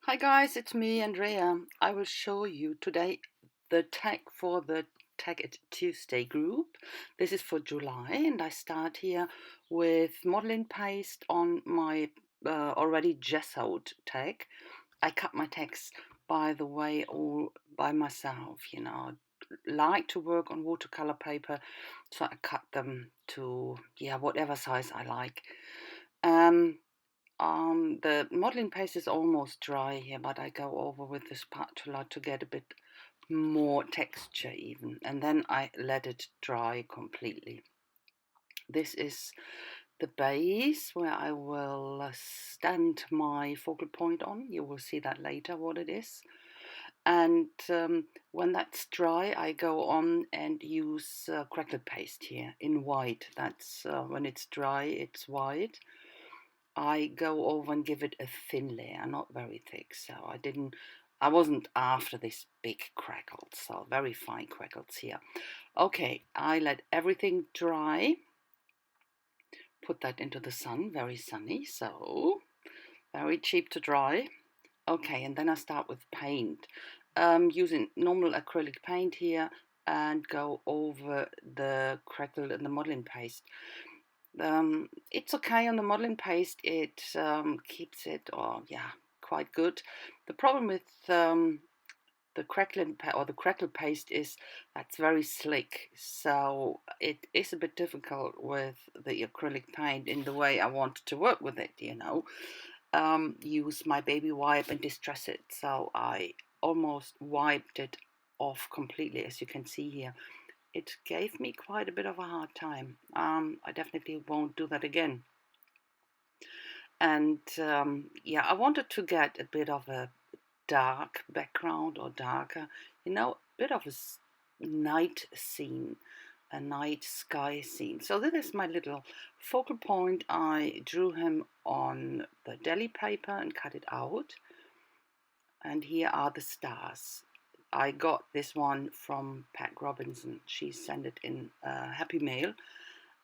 Hi guys, it's me, Andrea. I will show you today the tag for the Tag It Tuesday group. This is for July, and I start here with modeling paste on my already gessoed tag. I cut my tags, by the way, all by myself. Like to work on watercolor paper, so I cut them to whatever size I like. The modeling paste is almost dry here, but I go over with the spatula to get a bit more texture even, and then I let it dry completely. This is the base where I will stand my focal point on. You will see that later what it is. And when that's dry, I go on and use crackle paste here in white. That's when it's dry, it's white. I go over and give it a thin layer, not very thick. So I wasn't after this big crackles, so very fine crackles here. Okay, I let everything dry, put that into the sun, very sunny, so very cheap to dry. Okay, and then I start with paint, using normal acrylic paint here and go over the crackle and the modeling paste. It's okay on the modeling paste. It keeps it, quite good. The problem with the crackle paste is that's very slick, so it is a bit difficult with the acrylic paint in the way I want to work with it. Use my baby wipe and distress it. So I almost wiped it off completely, as you can see here. It gave me quite a bit of a hard time. I definitely won't do that again. And I wanted to get a bit of a dark background or darker, a bit of a night scene, a night sky scene. So this is my little focal point. I drew him on the deli paper and cut it out. And here are the stars. I got this one from Pat Robinson. She sent it in Happy Mail.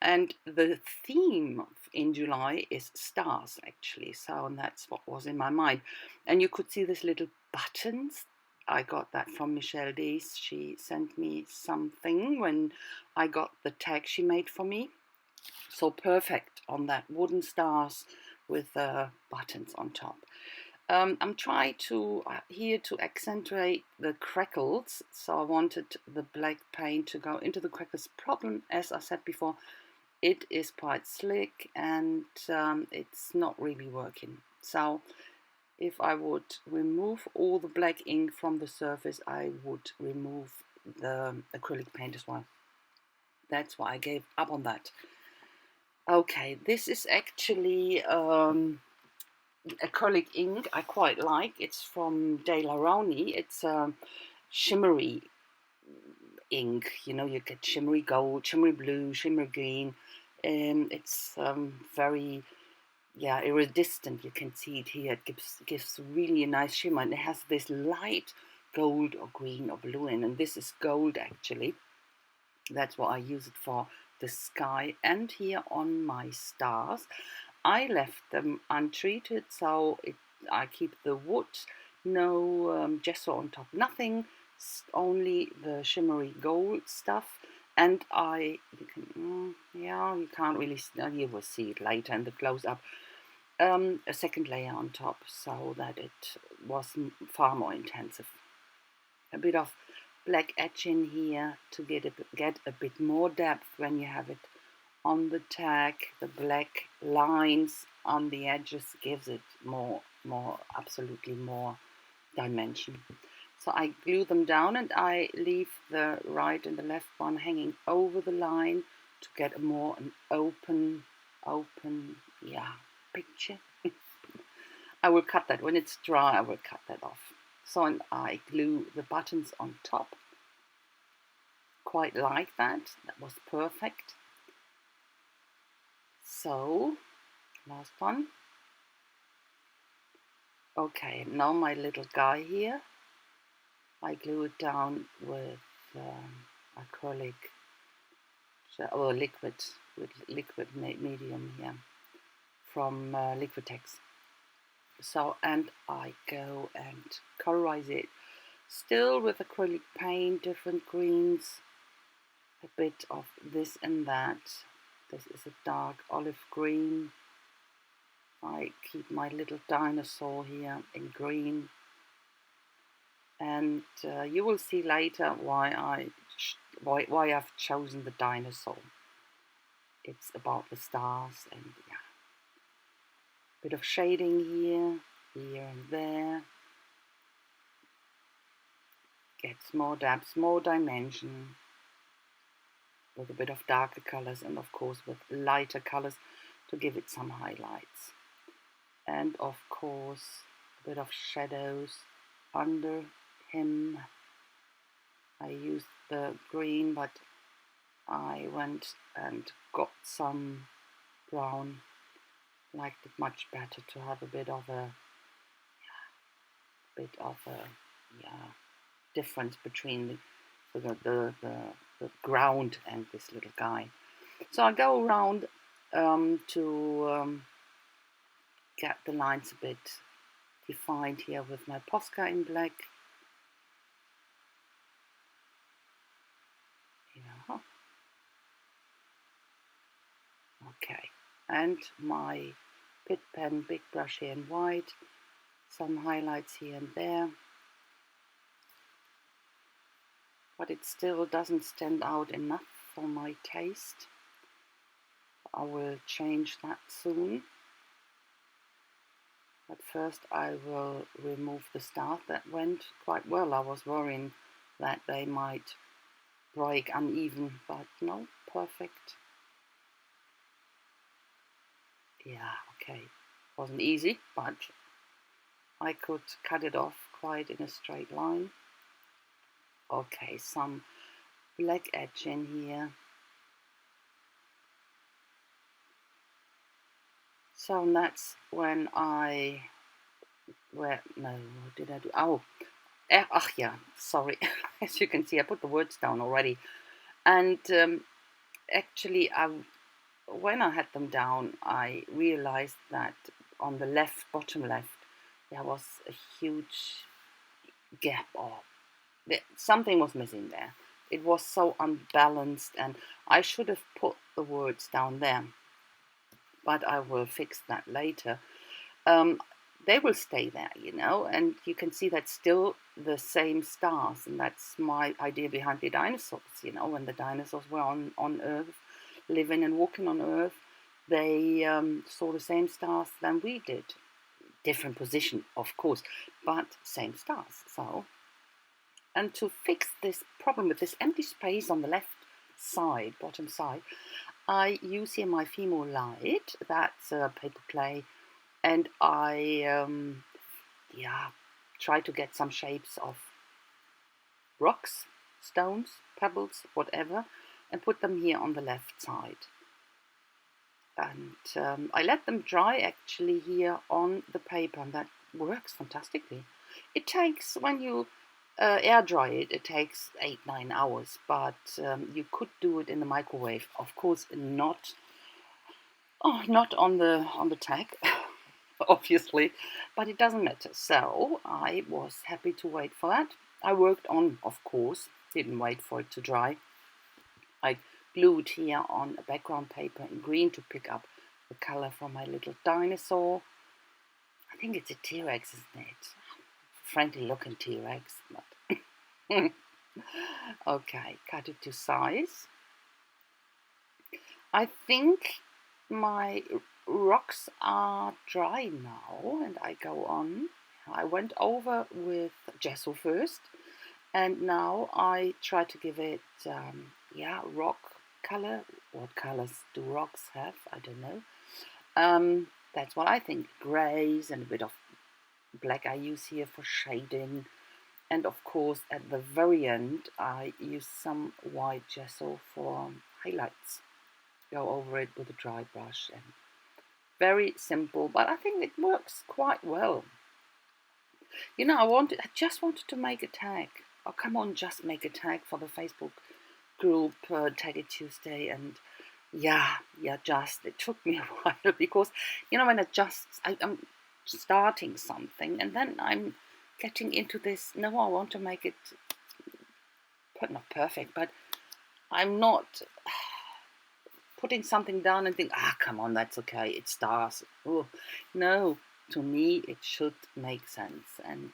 And the theme in July is stars, actually. So, and that's what was in my mind. And you could see these little buttons. I got that from Michelle Dees. She sent me something when I got the tag she made for me. So perfect on that wooden stars with buttons on top. I'm trying to here to accentuate the crackles, so I wanted the black paint to go into the crackles. Problem, as I said before, it is quite slick and it's not really working. So if I would remove all the black ink from the surface, I would remove the acrylic paint as well. That's why I gave up on that. Okay, this is actually acrylic ink I quite like. It's from Daler-Rowney. It's shimmery ink. You get shimmery gold, shimmery blue, shimmery green. It's very iridescent. You can see it here. It gives really a nice shimmer, and it has this light gold or green or blue in, and this is gold actually. That's what I use it for, the sky. And here on my stars, I left them untreated, so I keep the wood, no gesso on top, nothing, only the shimmery gold stuff. And you can't really, you will see it later in the close-up, a second layer on top, so that it was far more intensive. A bit of black etching here to get a bit more depth when you have it on the tag. The black lines on the edges gives it absolutely more dimension. So I glue them down and I leave the right and the left one hanging over the line to get an open picture. I will cut that when it's dry. I will cut that off. So and I glue the buttons on top. Quite like that. That was perfect. So, last one. Okay, now my little guy here. I glue it down with acrylic or liquid, with liquid medium here from Liquitex. So, and I go and colorize it still with acrylic paint, different greens, a bit of this and that. This is a dark olive green. I keep my little dinosaur here in green, and you will see later why I've chosen the dinosaur. It's about the stars, and yeah, bit of shading here and there. Gets more depth, more dimension, with a bit of darker colors, and of course with lighter colors to give it some highlights. And of course a bit of shadows under him. I used the green, but I went and got some brown. Liked it much better to have a bit of a difference between the ground and this little guy. So I go around to get the lines a bit defined here with my Posca in black. Yeah. Okay, and my Pitt pen big brush here in white, some highlights here and there, but it still doesn't stand out enough for my taste. I will change that soon. But first I will remove the stars. That went quite well. I was worrying that they might break uneven, but no, perfect. Yeah, okay. Wasn't easy, but I could cut it off quite in a straight line. Okay, some black edge in here. So that's when what did I do? Oh, yeah, sorry. As you can see, I put the words down already. And actually, when I had them down, I realized that on the left, bottom left, there was a huge gap, or something was missing there. It was so unbalanced, and I should have put the words down there, but I will fix that later. Um, they will stay there, and you can see that's still the same stars, and that's my idea behind the dinosaurs. When the dinosaurs were on Earth, living and walking on Earth, they saw the same stars than we did. Different position, of course, but same stars. So, and to fix this problem with this empty space on the left side, bottom side, I use here my Fimo Light. That's paper clay, and I try to get some shapes of rocks, stones, pebbles, whatever, and put them here on the left side. And I let them dry actually here on the paper, and that works fantastically. It takes, when you air dry it, it takes 8-9 hours, but you could do it in the microwave. Of course, not on the tag, obviously, but it doesn't matter. So I was happy to wait for that. I worked on, of course, didn't wait for it to dry. I glued here on a background paper in green to pick up the color from my little dinosaur. I think it's a T-Rex, isn't it? Friendly looking T-Rex. But okay, cut it to size. I think my rocks are dry now, and I go on. I went over with gesso first, and now I try to give it rock color. What colors do rocks have? I don't know. That's what I think. Grays and a bit of black I use here for shading, and of course at the very end I use some white gesso for highlights. Go over it with a dry brush, and very simple, but I think it works quite well. I just wanted to make a tag. Oh, come on, just make a tag for the Facebook group, Tag It Tuesday, and it took me a while because, when I'm starting something, and then I'm getting into this, no, I want to make it, not perfect, but I'm not putting something down and think, come on, that's okay, it's stars. Oh, no, to me, it should make sense. And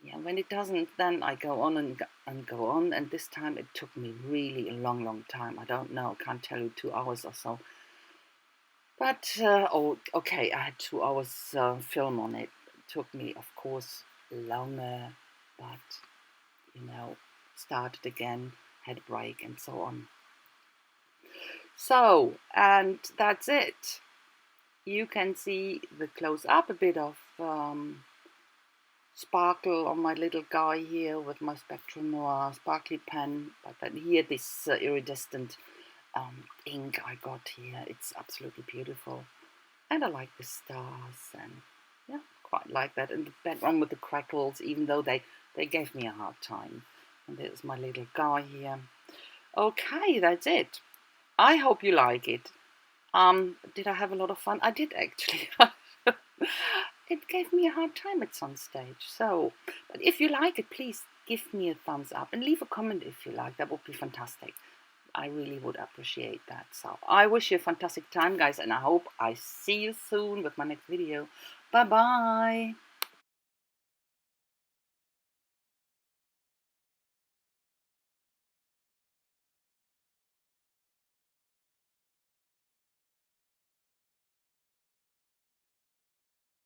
yeah, when it doesn't, then I go on and go on. And this time it took me really a long, long time. I don't know, I can't tell you, 2 hours or so. But, oh, okay, I had 2 hours film on it. It took me, of course, longer, but, started again, had a break, and so on. So, and that's it. You can see the close up, a bit of sparkle on my little guy here with my Spectrum Noir sparkly pen. But then here, this iridescent ink I got here. It's absolutely beautiful. And I like the stars, and yeah, quite like that. And the background with the crackles, even though they gave me a hard time. And there's my little guy here. Okay, that's it. I hope you like it. Did I have a lot of fun? I did actually. It gave me a hard time at some stage. So, but if you like it, please give me a thumbs up and leave a comment if you like. That would be fantastic. I really would appreciate that. So I wish you a fantastic time, guys, and I hope I see you soon with my next video. Bye bye.